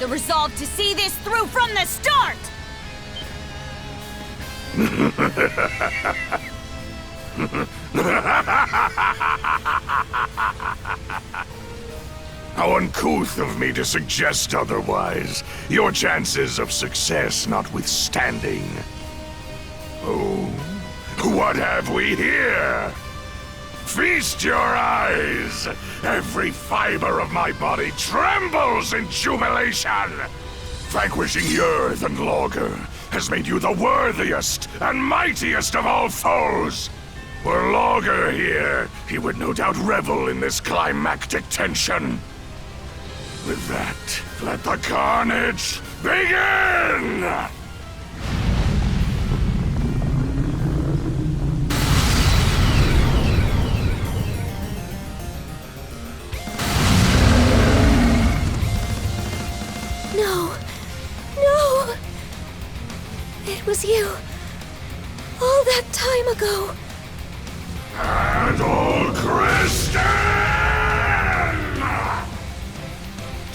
the resolve to see this through from the start! How uncouth of me to suggest otherwise, your chances of success notwithstanding. Oh, what have we here? Feast your eyes! Every fiber of my body trembles in jubilation! Vanquishing Yerth and Logger has made you the worthiest and mightiest of all foes! Were Logger here, he would no doubt revel in this climactic tension. With that, let the carnage begin! No. No! It was you. All that time ago. And old Kristen!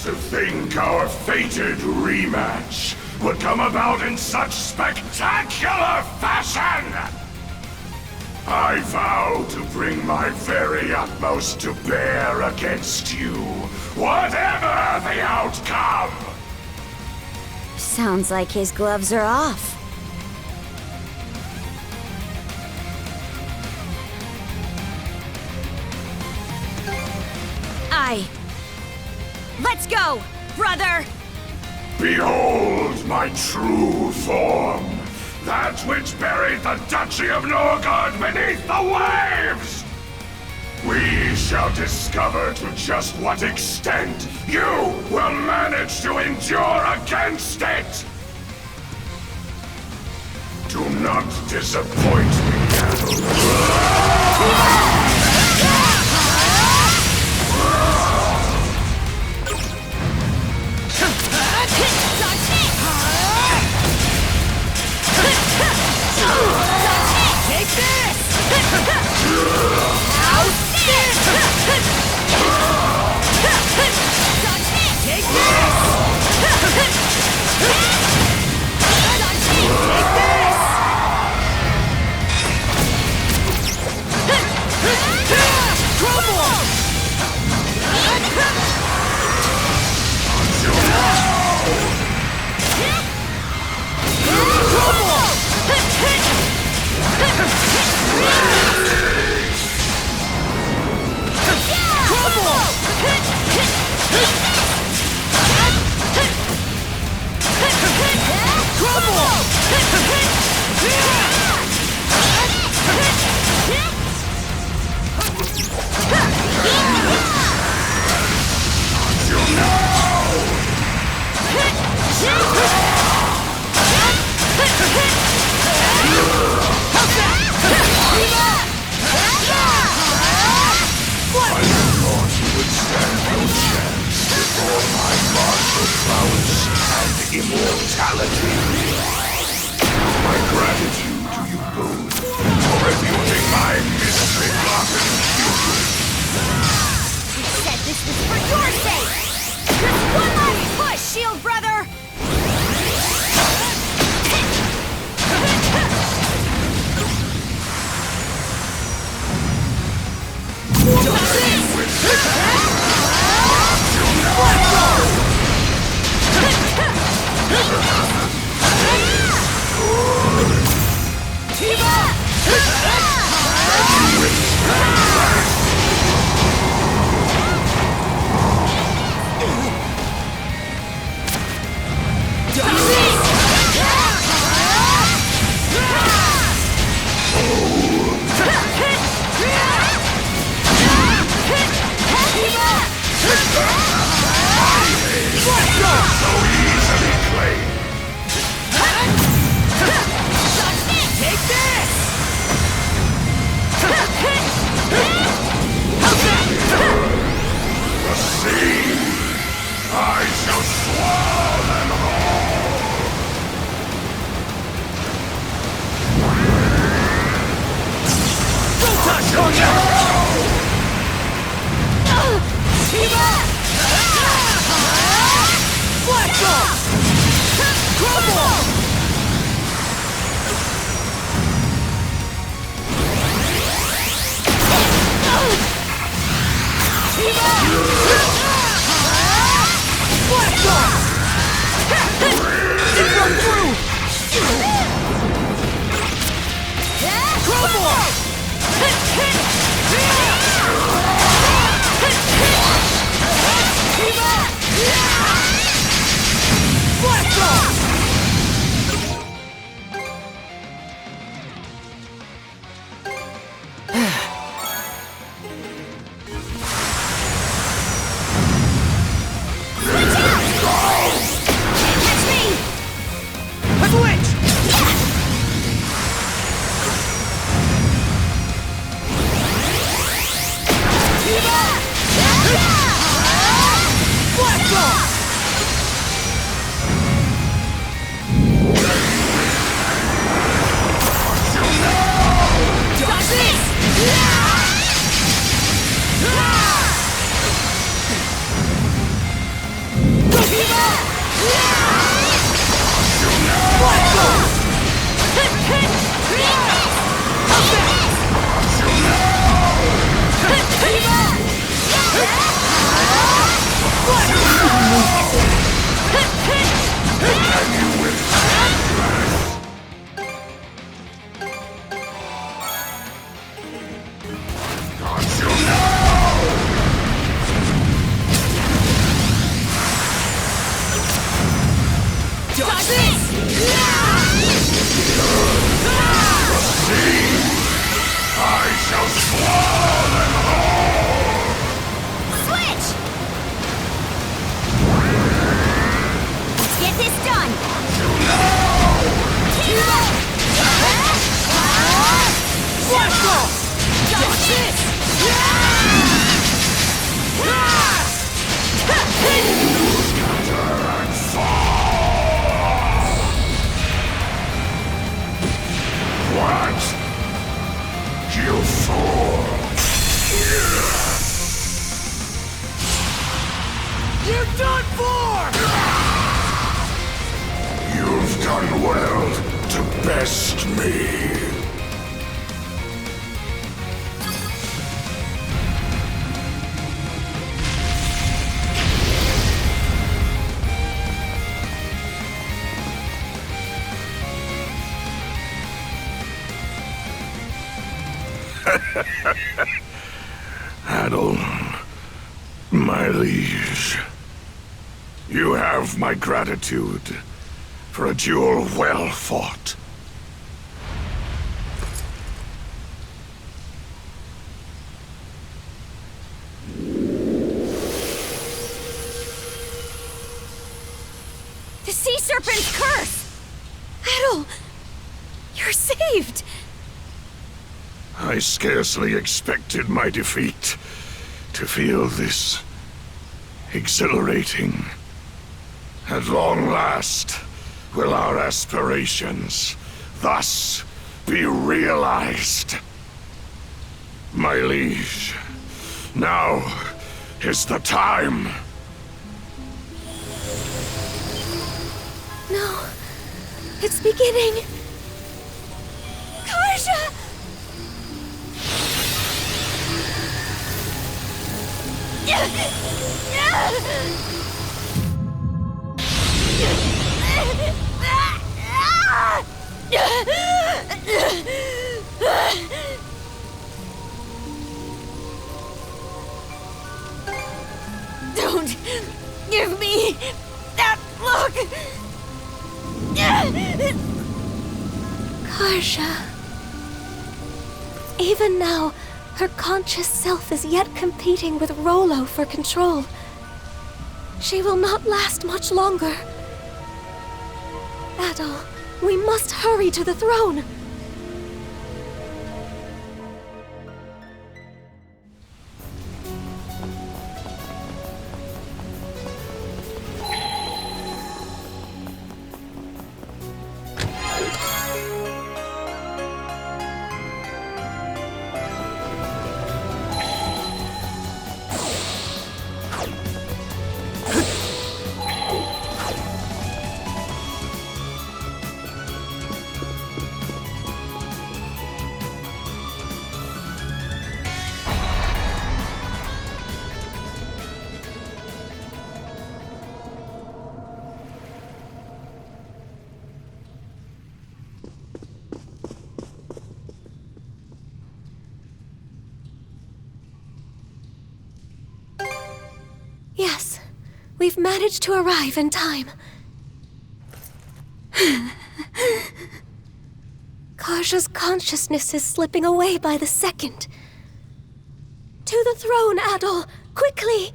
To think our fated rematch would come about in such spectacular fashion! I vow to bring my very utmost to bear against you, whatever the outcome! Sounds like his gloves are off. Let's go, brother! Behold my true form! That which buried the Duchy of Norgard beneath the waves! We shall discover to just what extent you will manage to endure against it! Do not disappoint me, Adol. Take this! Now stick! Take this! Take this! Crumble! Immortality. My gratitude to you both for refuting my mystery-blotted future. We said this was for your sake! Just one last push, Shield Brother! Black Can you withstand? Don't you Dodge this! see? I shall swallow them all! Switch! Let's get this done! Flash ball! Dodge this! And fall! What? You fool! You're done for! You've done well to best me. Adel, my liege, you have my gratitude for a duel well fought. The sea serpent's curse! Adol! You're saved! I scarcely expected my defeat to feel this exhilarating. At long last, will our aspirations thus be realized. My liege, now is the time. No. It's beginning. Karja! Don't give me that look! Karja. Even now, her conscious self is yet competing with Rollo for control. She will not last much longer. Adol, we must hurry to the throne. Yes, we've managed to arrive in time. Karja's consciousness is slipping away by the second. To the throne, Adol! Quickly!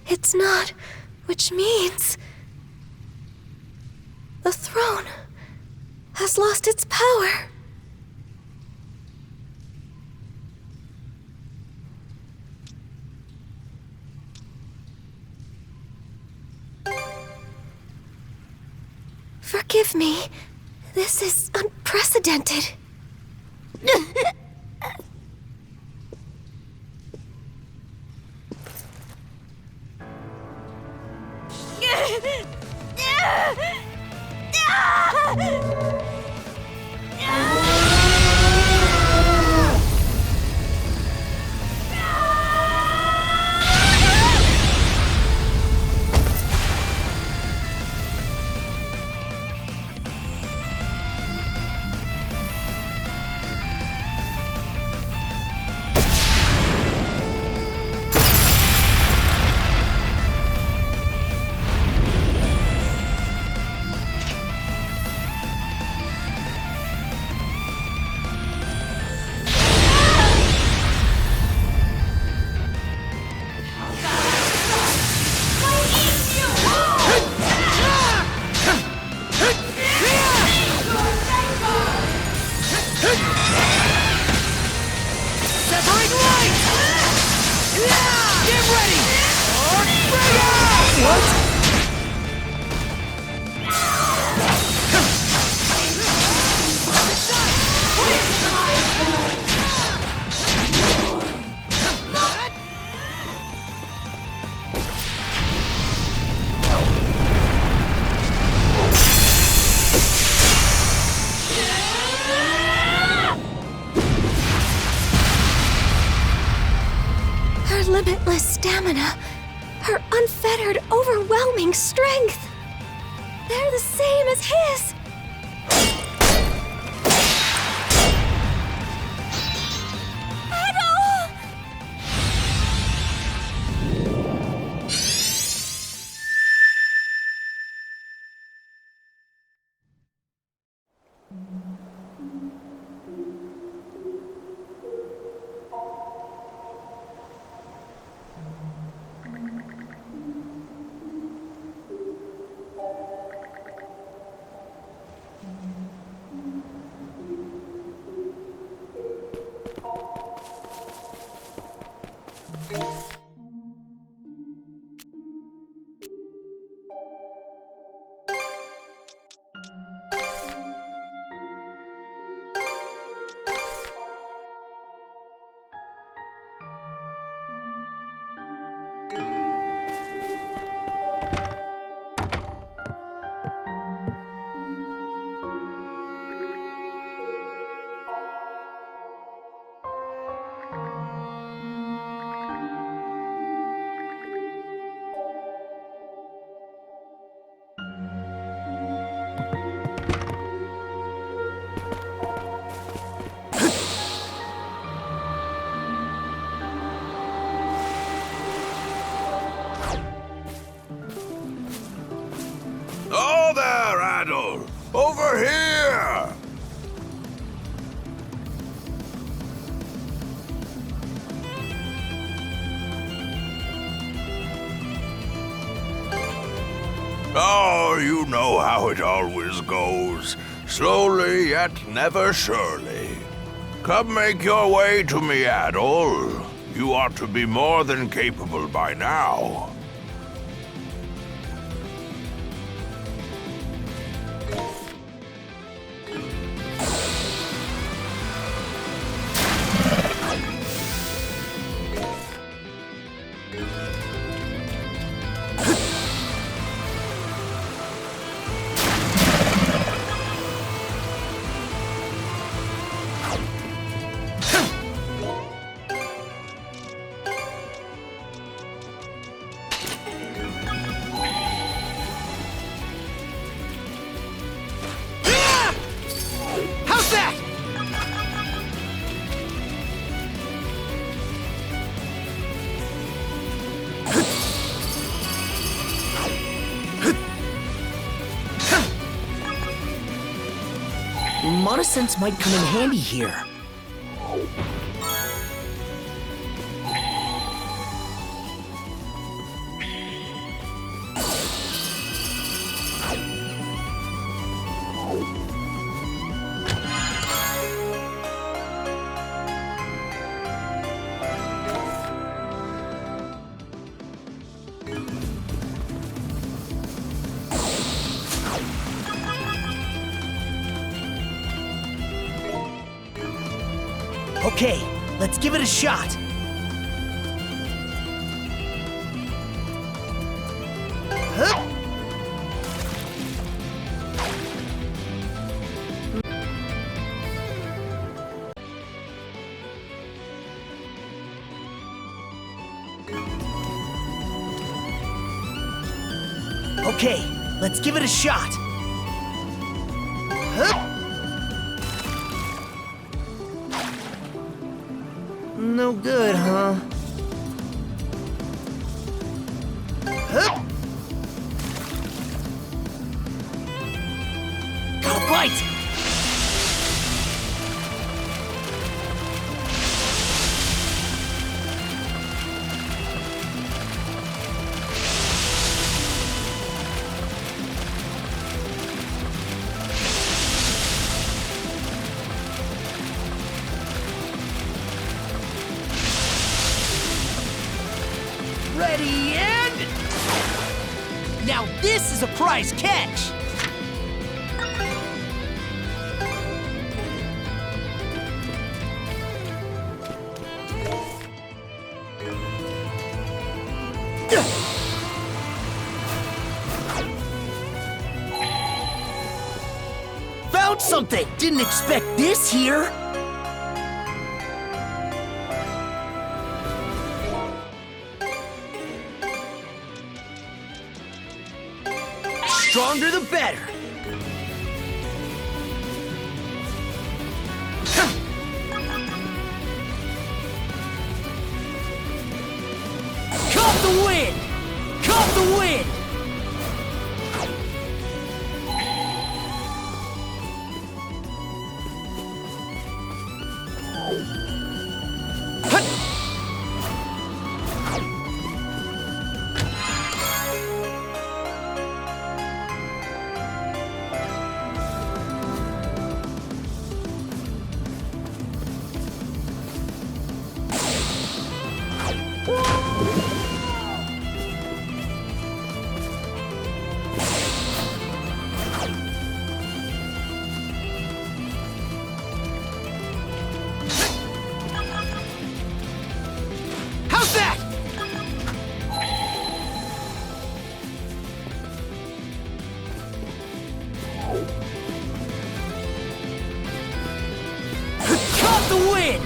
It's not, which means the throne has lost its power. Forgive me. This is unprecedented. Her limitless stamina, her unfettered, overwhelming strength. They're the same as his. Adol! Oh there, Adol! Over here! Oh, you know how it always goes. Slowly, yet never surely. Come make your way to me, Adol. You ought to be more than capable by now. Monosense might come in handy here. Okay, let's give it a shot. Huh? Okay, let's give it a shot. Huh? No good, huh? Huh? Got a bite! Ready and... Now this is a prize catch! Found something! Didn't expect this here! Stronger the better. Caught the wind! Caught the wind! How's that? Caught the wind!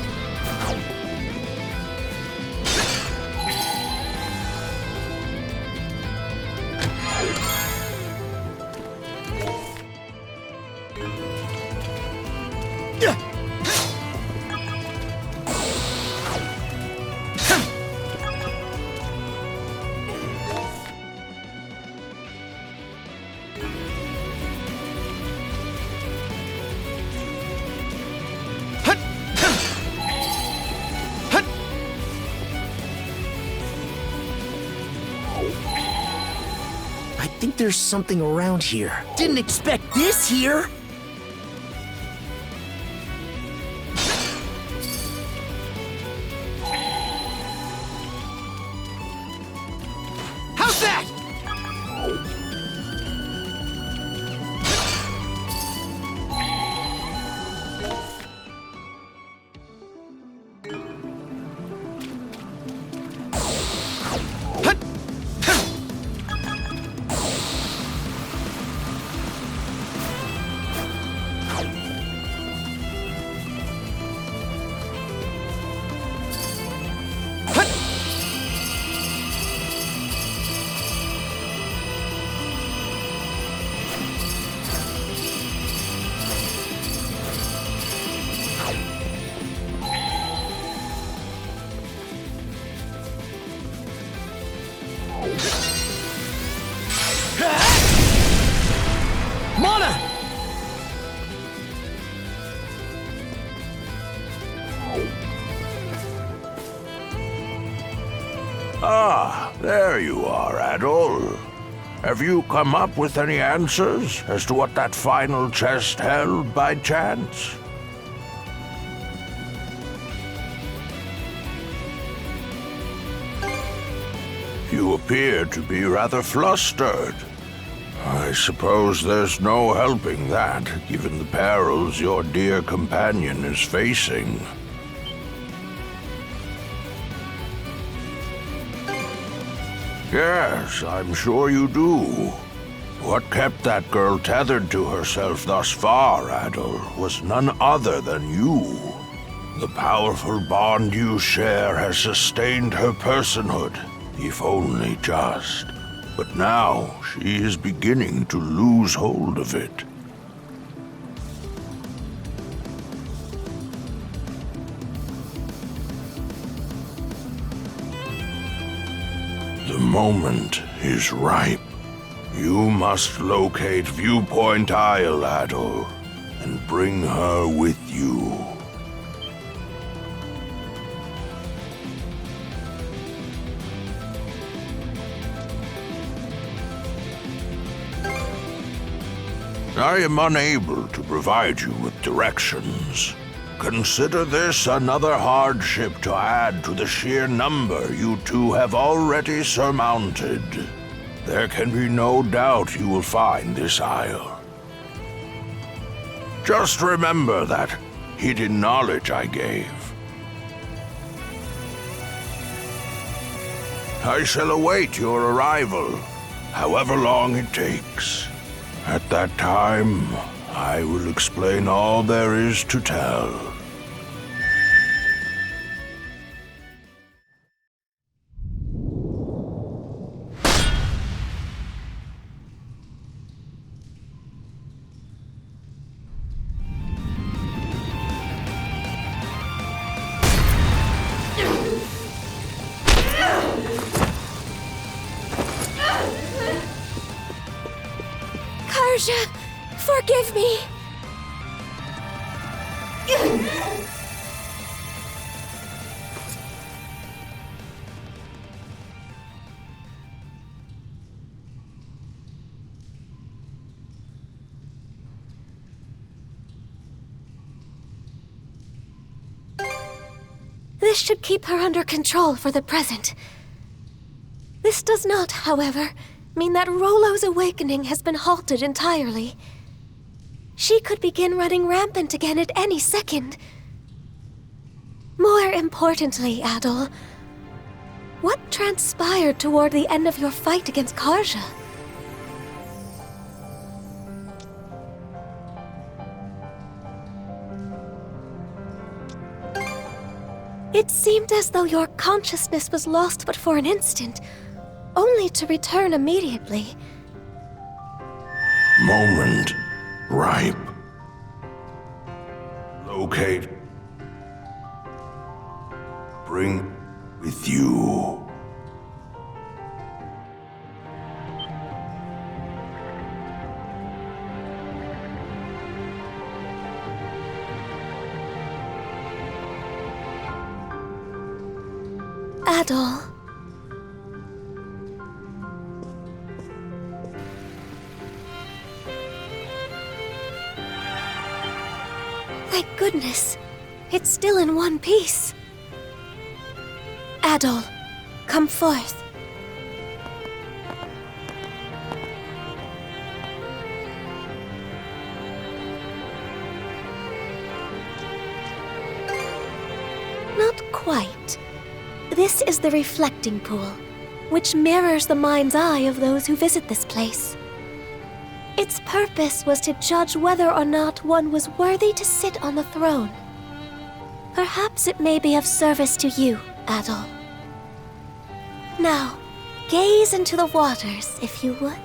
I think there's something around here. Didn't expect this here! How's that? Mana! Ah, there you are, Adol. Have you come up with any answers as to what that final chest held by chance? You appear to be rather flustered. I suppose there's no helping that, given the perils your dear companion is facing. Yes, I'm sure you do. What kept that girl tethered to herself thus far, Adol, was none other than you. The powerful bond you share has sustained her personhood, if only just. But now she is beginning to lose hold of it. The moment is ripe. You must locate Viewpoint Isle, Adol, and bring her with you. I am unable to provide you with directions. Consider this another hardship to add to the sheer number you two have already surmounted. There can be no doubt you will find this isle. Just remember that hidden knowledge I gave. I shall await your arrival, however long it takes. At that time, I will explain all there is to tell. Karja, forgive me! This should keep her under control for the present. This does not, however, mean that Rollo's awakening has been halted entirely. She could begin running rampant again at any second. More importantly, Adol, what transpired toward the end of your fight against Karja? It seemed as though your consciousness was lost but for an instant, only to return immediately. Moment ripe. Locate. Bring with you. Adol. Thank goodness. It's still in one piece. Adol, come forth. Not quite. This is the reflecting pool, which mirrors the mind's eye of those who visit this place. Its purpose was to judge whether or not one was worthy to sit on the throne. Perhaps it may be of service to you, Adol. Now, gaze into the waters, if you would.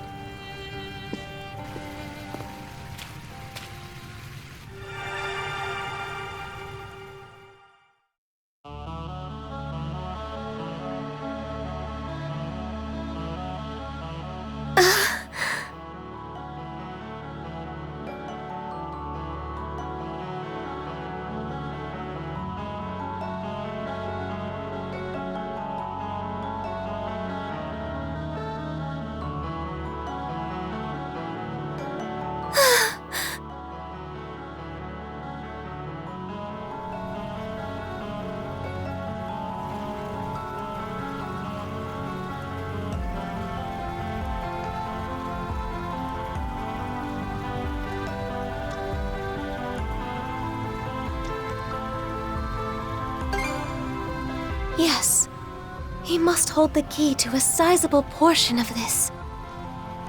Yes, He must hold the key to a sizable portion of this.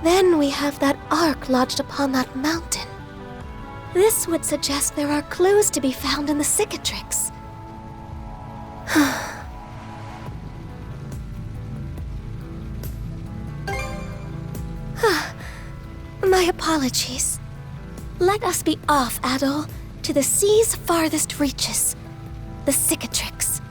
Then we have that ark lodged upon that mountain. This would suggest there are clues to be found in the cicatrix. My apologies. Let us be off, Adol, to the sea's farthest reaches, the cicatrix.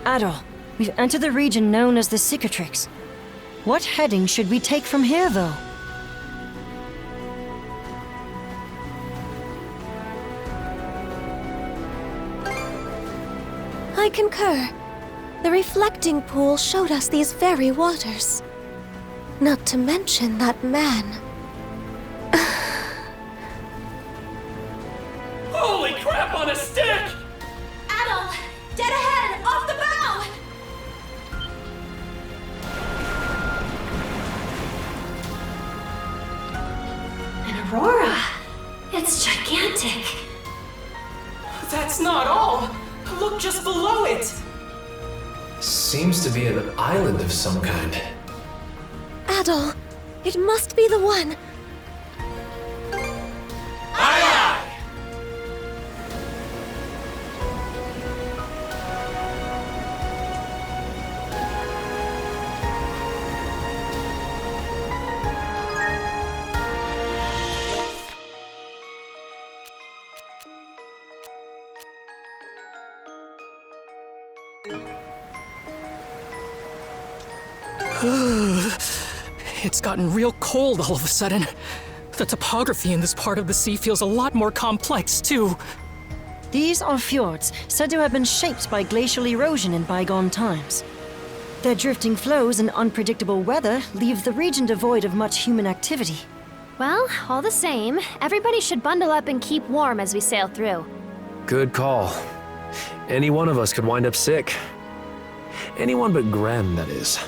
Adol, we've entered the region known as the Cicatrix. What heading should we take from here, though? I concur. The reflecting pool showed us these very waters. Not to mention that man. Holy crap on a stick! Adol! Dead ahead! Off the bow! An aurora! It's gigantic! That's not all! Look just below it! Seems to be an island of some kind. Adol, it must be the one. It's gotten real cold all of a sudden. The topography in this part of the sea feels a lot more complex, too. These are fjords said to have been shaped by glacial erosion in bygone times. Their drifting flows and unpredictable weather leave the region devoid of much human activity. Well, all the same, everybody should bundle up and keep warm as we sail through. Good call. Any one of us could wind up sick. Anyone but Graham, that is.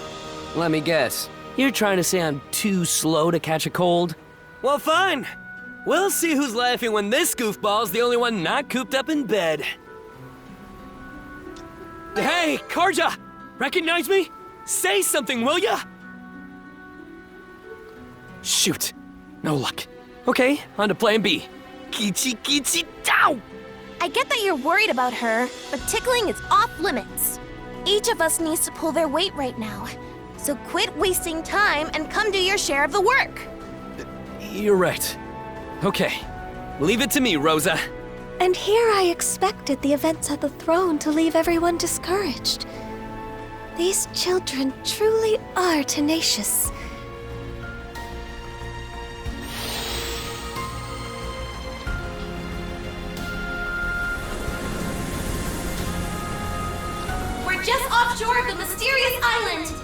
Let me guess. You're trying to say I'm too slow to catch a cold? Well, fine. We'll see who's laughing when this goofball's the only one not cooped up in bed. Hey, Karja! Recognize me? Say something, will ya? Shoot. No luck. Okay, on to plan B. Kichi kichi dow! I get that you're worried about her, but tickling is off limits. Each of us needs to pull their weight right now. So quit wasting time and come do your share of the work. You're right. Okay. Leave it to me, Rosa. And here I expected the events at the throne to leave everyone discouraged. These children truly are tenacious. We're just offshore of the mysterious island.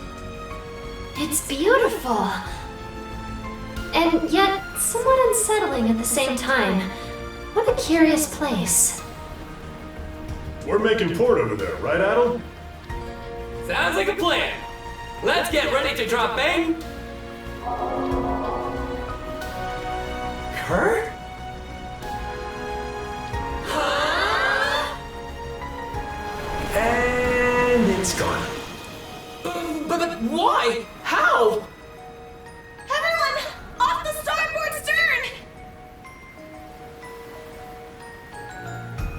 It's beautiful. And yet somewhat unsettling at the same time. What a curious place. We're making port over there, right, Adol? Sounds like a plan. Let's get ready to drop bang. Kurt? And it's gone. But why? How? Everyone, off the starboard stern!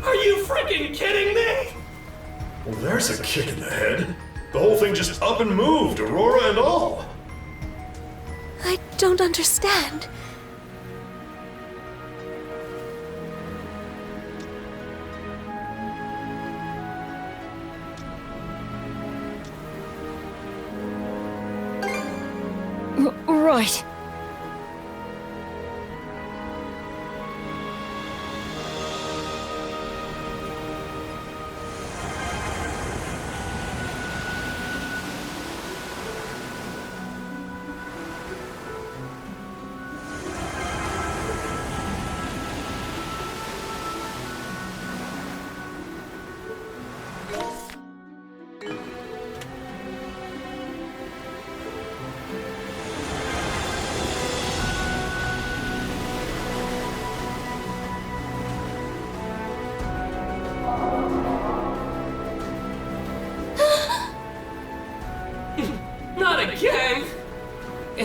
Are you freaking kidding me? Well, there's a kick in the head. The whole thing just up and moved, Aurora and all. I don't understand. Right.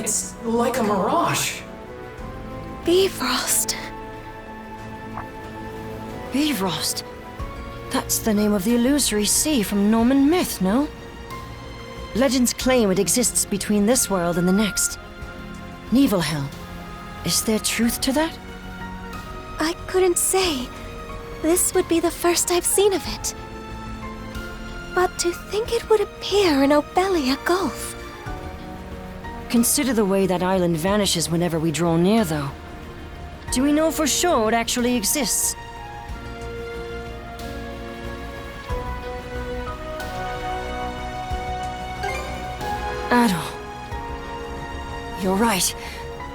It's like a mirage. Bifrost. Bifrost. That's the name of the illusory sea from Norman myth, no? Legends claim it exists between this world and the next. Niflhel. Is there truth to that? I couldn't say. This would be the first I've seen of it. But to think it would appear in Obelia Gulf. Consider the way that island vanishes whenever we draw near, though. Do we know for sure it actually exists? Adol. You're right.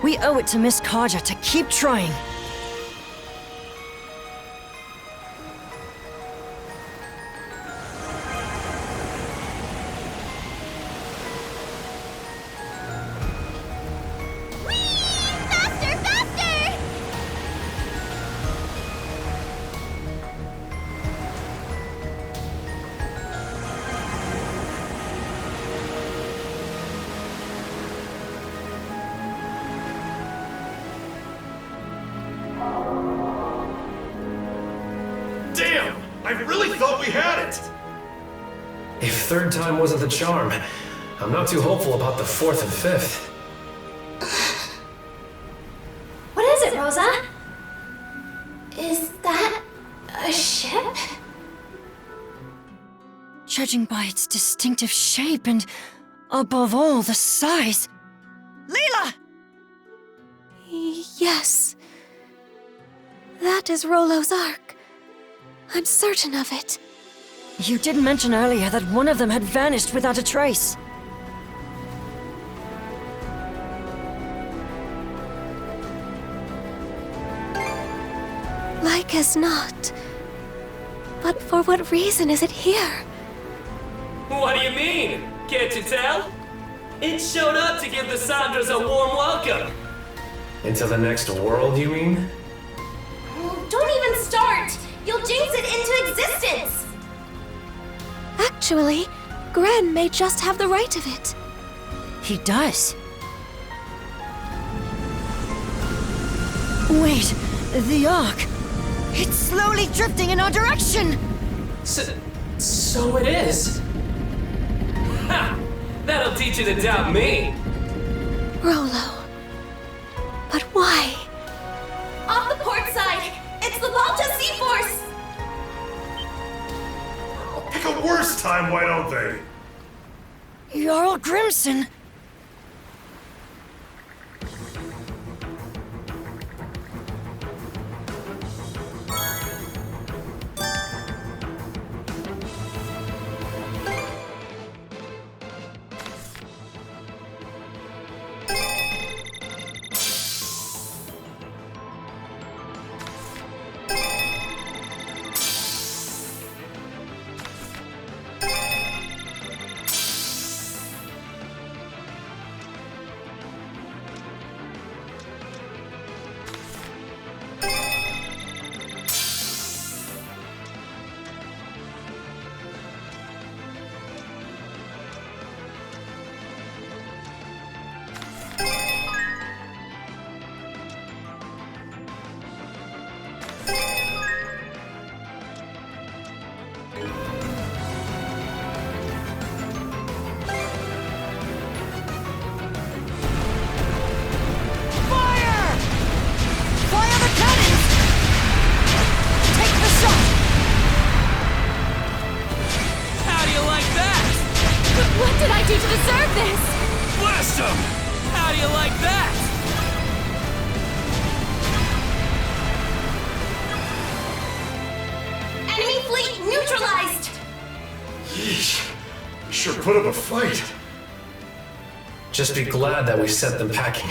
We owe it to Miss Kaja to keep trying. Faster, faster! Damn! I really thought we had it! If third time wasn't the charm, I'm not too hopeful about the fourth and fifth. What is it, Rosa? Is that a ship? Judging by its distinctive shape and, above all, the size. Leela! Yes. That is Rollo's Ark. I'm certain of it. You did mention earlier that one of them had vanished without a trace. Like as not. But for what reason is it here? What do you mean? Can't you tell? It showed up to give the Sandras a warm welcome. Into the next world, you mean? Oh, don't even start! You'll jinx it into existence! Actually, Gren may just have the right of it. He does. Wait, the Ark. It's slowly drifting in our direction! So it is. Ha! That'll teach you to doubt me. Rollo. But why? Off the port side! It's the Malta Sea Force! Pick a worse time, why don't they? Jarl Grimson! What did I do to deserve this? Blast him! How do you like that? Enemy fleet neutralized! Yeesh. Sure put up a fight. Just be glad that we sent them packing.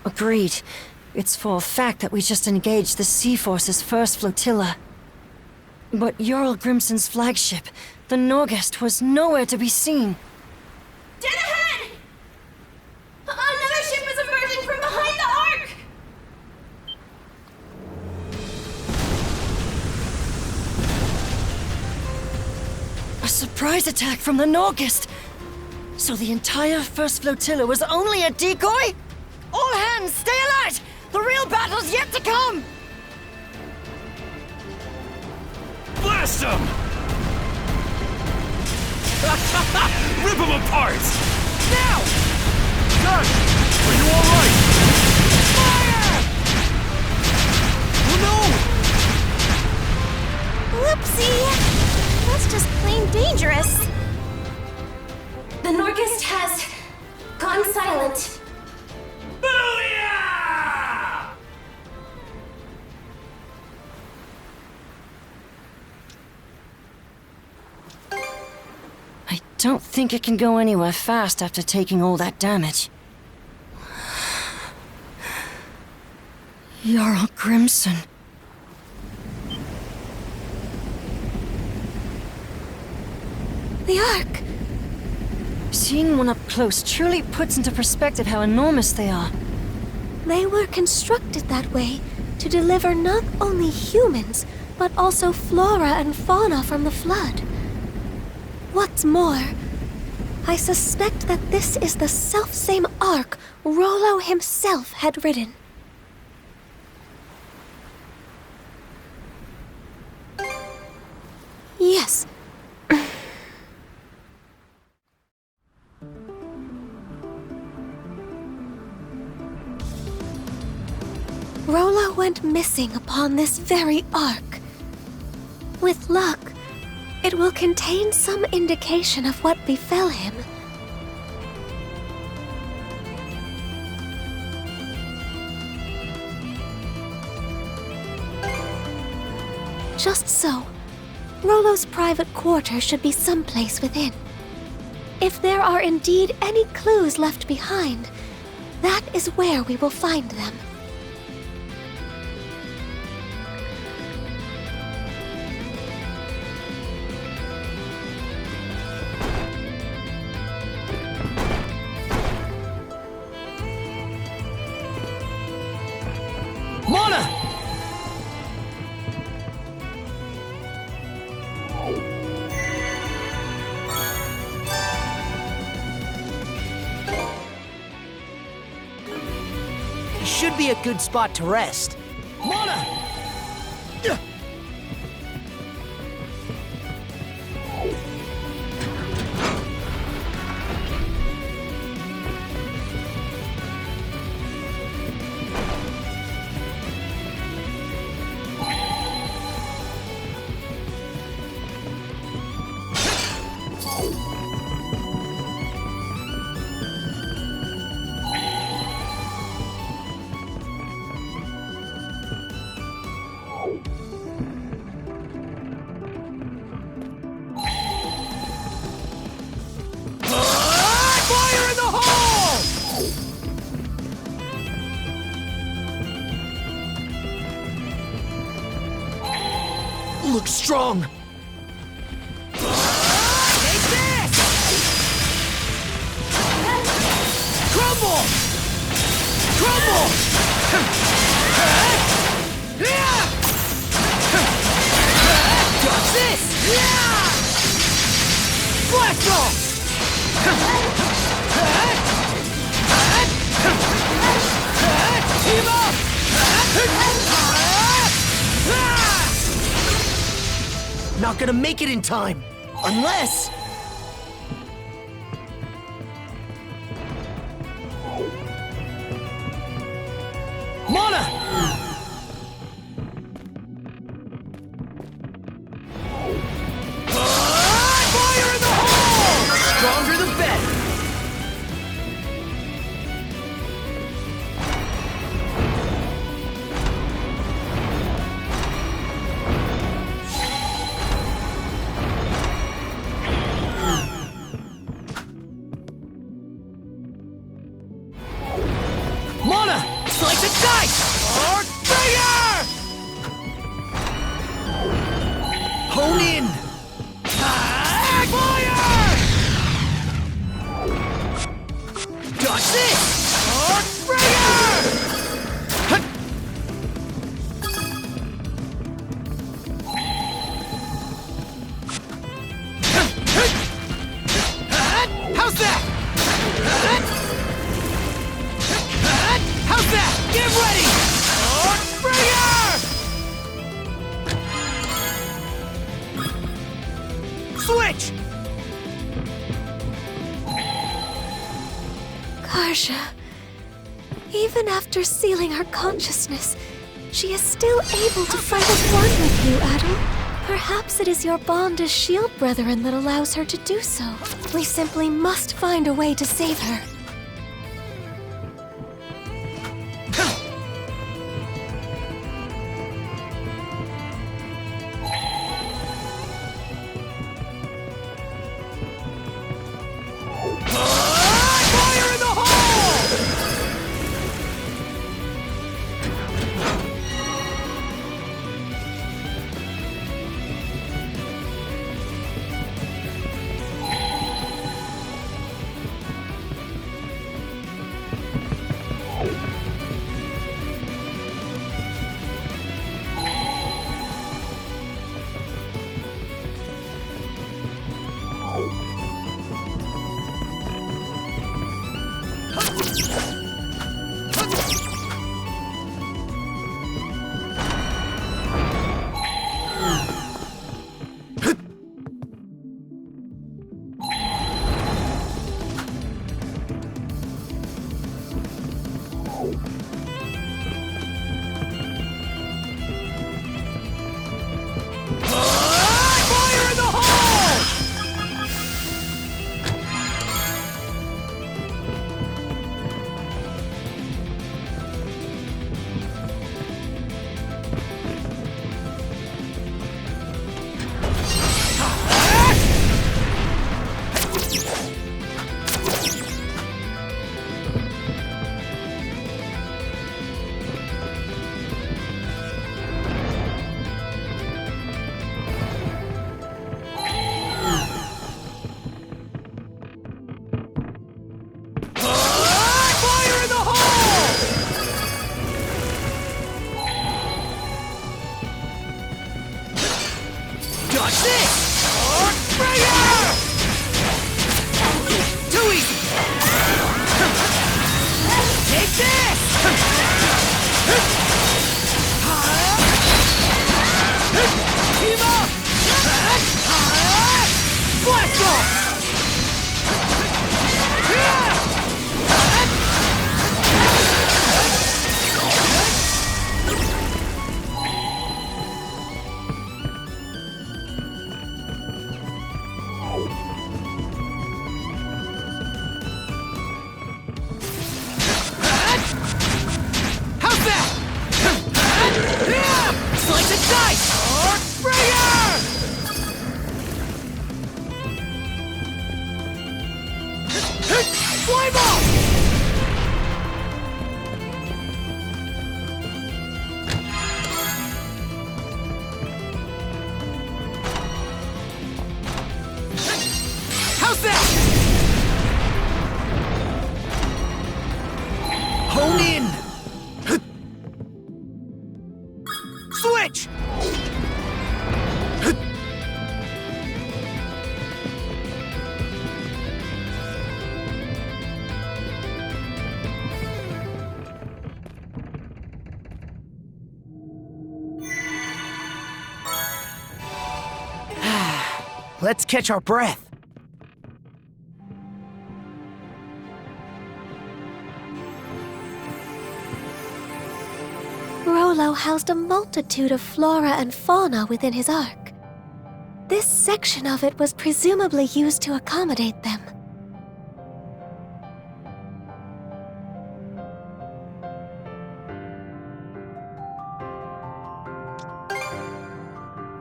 Agreed. It's for a fact that we just engaged the Sea Force's first flotilla. But Jarl Grimson's flagship, the Norgest, was nowhere to be seen. Dead ahead! Another ship is emerging from behind the Ark! surprise attack from the Nordics. So the entire first flotilla was only a decoy? All hands, stay alert! The real battle's yet to come! Blast them! Rip them apart! Now! Gus! Are you alright? Fire! Oh no! Whoopsie! That's just plain dangerous. The Norgist has gone silent. Booyah! I don't think it can go anywhere fast after taking all that damage. Jarl Grimson. The Ark! Seeing one up close truly puts into perspective how enormous they are. They were constructed that way to deliver not only humans, but also flora and fauna from the flood. What's more, I suspect that this is the selfsame Ark Rollo himself had ridden. Yes. Rollo went missing upon this very Ark. With luck, it will contain some indication of what befell him. Just so, Rollo's private quarters should be someplace within. If there are indeed any clues left behind, that is where we will find them. Mona! Should be a good spot to rest. Mona! Fire in the hole! Looks strong. Take this! Crumble! Crumble! Got this! Blast off! Team up! Not gonna make it in time, unless... Mona! Fire in the hole! Stronger the better. Mona! Slice and dice! Arc fire! Hone in! Fire! Got this! Arc fire! Karja. Even after sealing her consciousness, she is still able to fight as one with you, Adol. Perhaps it is your bond as shield brethren that allows her to do so. We simply must find a way to save her. Hone in! Switch! Let's catch our breath. Rollo housed a multitude of flora and fauna within his ark. This section of it was presumably used to accommodate them.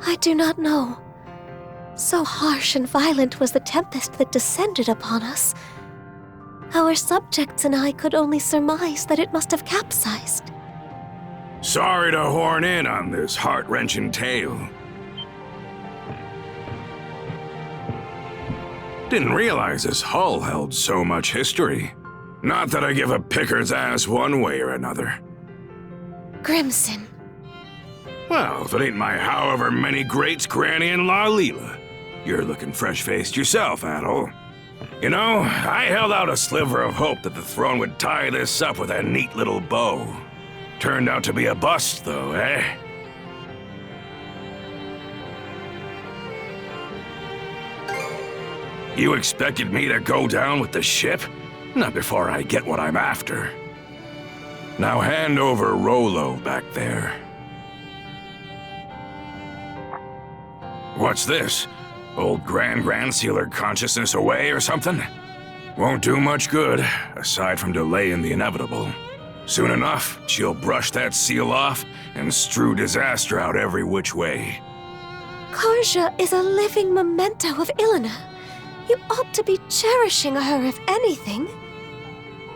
I do not know. So harsh and violent was the tempest that descended upon us. Our subjects and I could only surmise that it must have capsized. Sorry to horn in on this heart-wrenching tale. Didn't realize this hull held so much history. Not that I give a picker's ass one way or another. Grimson. Well, if it ain't my however many greats, Granny and La Leela. You're looking fresh-faced yourself, Adol. You know, I held out a sliver of hope that the throne would tie this up with a neat little bow. Turned out to be a bust, though, eh? You expected me to go down with the ship? Not before I get what I'm after. Now hand over Rollo back there. What's this? Old Grand sealed consciousness away or something? Won't do much good, aside from delaying the inevitable. Soon enough, she'll brush that seal off and strew disaster out every which way. Karja is a living memento of Ilena. You ought to be cherishing her, if anything.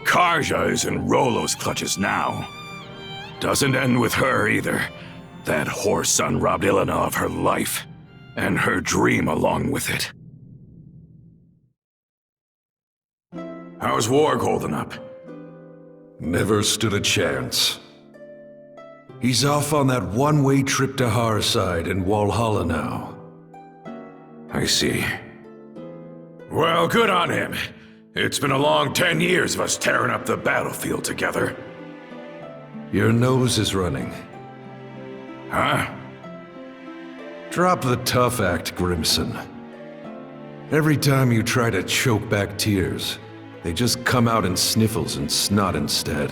Karja is in Rollo's clutches now. Doesn't end with her either. That whore son robbed Ilena of her life, and her dream along with it. How's Warg holding up? Never stood a chance. He's off on that one-way trip to Harside in Walhalla now. I see. Well, good on him. It's been a long 10 years of us tearing up the battlefield together. Your nose is running. Huh? Drop the tough act, Grimson. Every time you try to choke back tears, they just come out in sniffles and snot instead.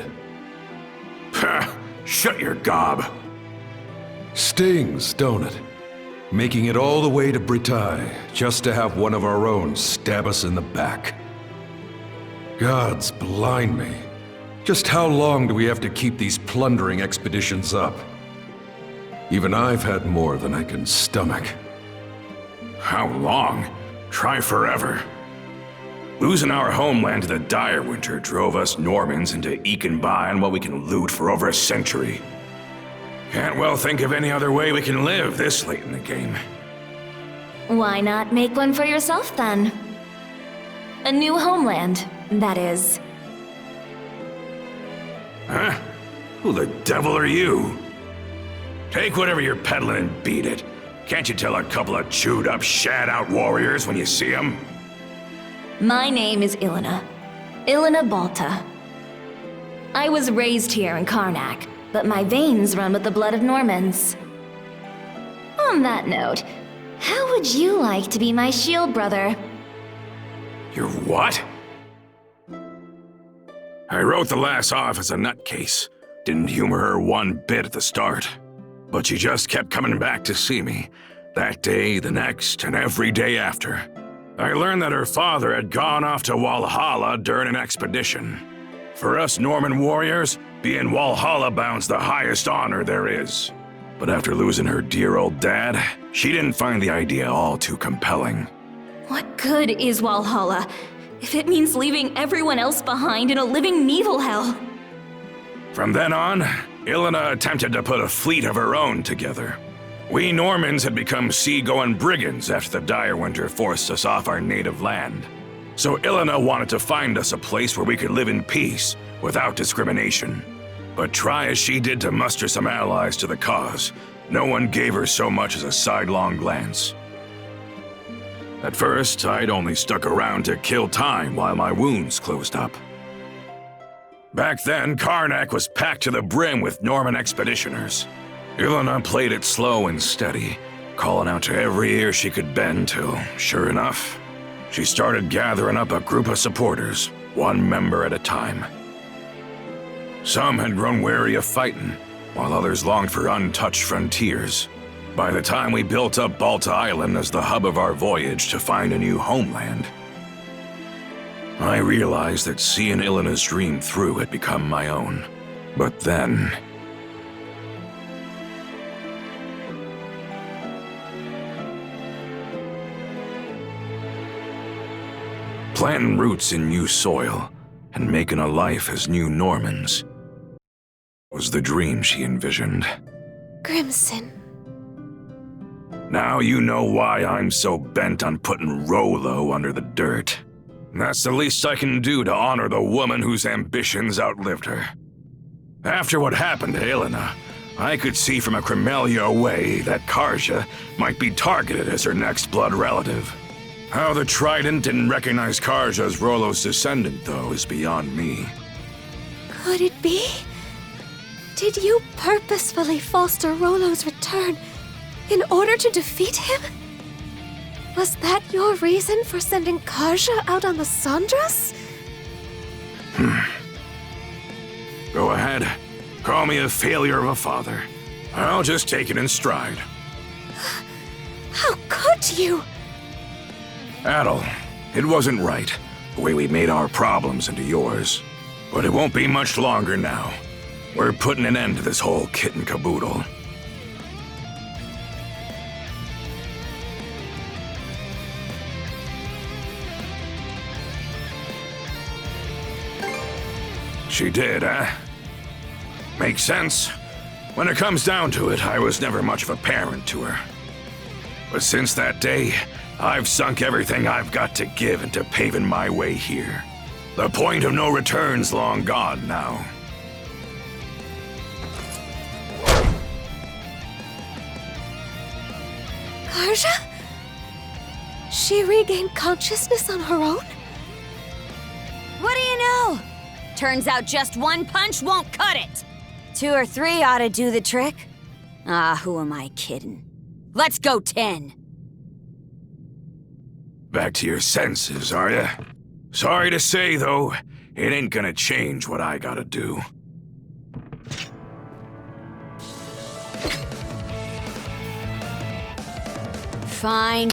Ha! Shut your gob. Stings, don't it? Making it all the way to Britae, just to have one of our own stab us in the back. Gods blind me. Just how long do we have to keep these plundering expeditions up? Even I've had more than I can stomach. How long? Try forever. Losing our homeland to the dire winter drove us Normans into eking by on what we can loot for over a century. Can't well think of any other way we can live this late in the game. Why not make one for yourself then? A new homeland, that is. Huh? Who the devil are you? Take whatever you're peddling and beat it. Can't you tell a couple of chewed-up, shat-out warriors when you see them? My name is Ilena. Ilena Balta. I was raised here in Karnak, but my veins run with the blood of Normans. On that note, how would you like to be my shield brother? Your what? I wrote the lass off as a nutcase. Didn't humor her one bit at the start. But she just kept coming back to see me. That day, the next, and every day after. I learned that her father had gone off to Walhalla during an expedition. For us Norman warriors, being Walhalla bound's the highest honor there is. But after losing her dear old dad, she didn't find the idea all too compelling. What good is Walhalla if it means leaving everyone else behind in a living Nibelhel? From then on, Ilena attempted to put a fleet of her own together. We Normans had become sea-going brigands after the dire winter forced us off our native land. So Ilena wanted to find us a place where we could live in peace, without discrimination. But try as she did to muster some allies to the cause, no one gave her so much as a sidelong glance. At first, I'd only stuck around to kill time while my wounds closed up. Back then, Karnak was packed to the brim with Norman expeditioners. Ilena played it slow and steady, calling out to every ear she could bend till, sure enough, she started gathering up a group of supporters, one member at a time. Some had grown weary of fighting, while others longed for untouched frontiers. By the time we built up Balta Island as the hub of our voyage to find a new homeland, I realized that seeing Ilena's dream through had become my own. But then... planting roots in new soil and making a life as new Normans was the dream she envisioned. Grimson. Now you know why I'm so bent on putting Rollo under the dirt. That's the least I can do to honor the woman whose ambitions outlived her. After what happened to Ilena, I could see from a Cremelia away that Karja might be targeted as her next blood relative. How the Trident didn't recognize Karja as Rollo's descendant, though, is beyond me. Could it be? Did you purposefully foster Rollo's return in order to defeat him? Was that your reason for sending Karja out on the Sandras? Go ahead. Call me a failure of a father. I'll just take it in stride. How could you? Adel, it wasn't right, the way we made our problems into yours. But it won't be much longer now. We're putting an end to this whole kit and caboodle. She did, huh? Makes sense. When it comes down to it, I was never much of a parent to her. But since that day, I've sunk everything I've got to give into paving my way here. The point of no return's long gone now. Karja? She regained consciousness on her own? What do you know? Turns out just one punch won't cut it. 2 or 3 ought to do the trick. Ah, who am I kidding? Let's go 10. Back to your senses, are ya? Sorry to say, though, it ain't gonna change what I gotta do. Fine.